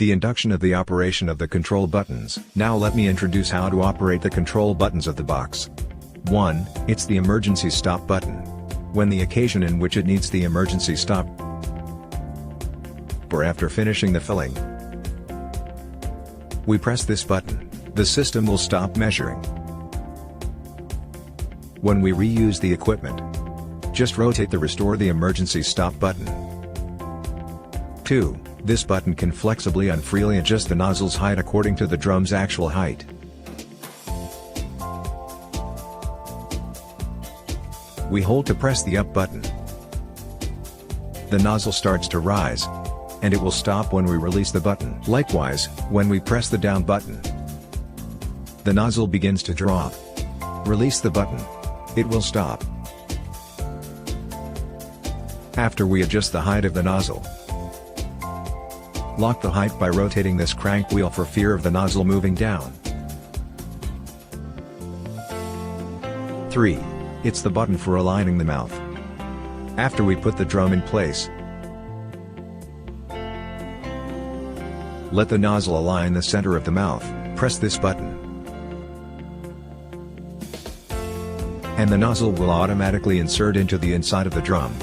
The induction of the operation of the control buttons. Now let me introduce how to operate the control buttons of the box. 1. It's the emergency stop button. When the occasion in which it needs the emergency stop, or after finishing the filling, we press this button, the system will stop measuring. When we reuse the equipment, just rotate the restore the emergency stop button. 2. This button can flexibly and freely adjust the nozzle's height according to the drum's actual height. We hold to press the up button. The nozzle starts to rise, and it will stop when we release the button. Likewise, when we press the down button, the nozzle begins to drop. Release the button, it will stop. After we adjust the height of the nozzle, lock the height by rotating this crank wheel for fear of the nozzle moving down. 3. It's the button for aligning the mouth. After we put the drum in place, let the nozzle align the center of the mouth, press this button, and the nozzle will automatically insert into the inside of the drum.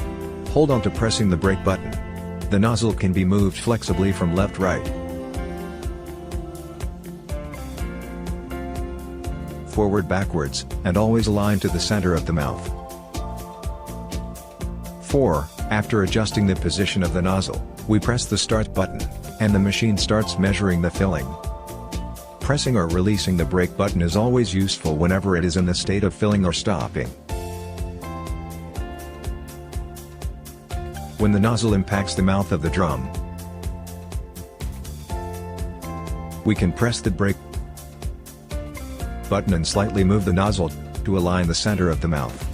Hold on to pressing the brake button. The nozzle can be moved flexibly from left-right, forward-backwards, and always aligned to the center of the mouth. 4. After adjusting the position of the nozzle, we press the start button, and the machine starts measuring the filling. Pressing or releasing the brake button is always useful whenever it is in the state of filling or stopping. When the nozzle impacts the mouth of the drum, we can press the brake button and slightly move the nozzle to align the center of the mouth.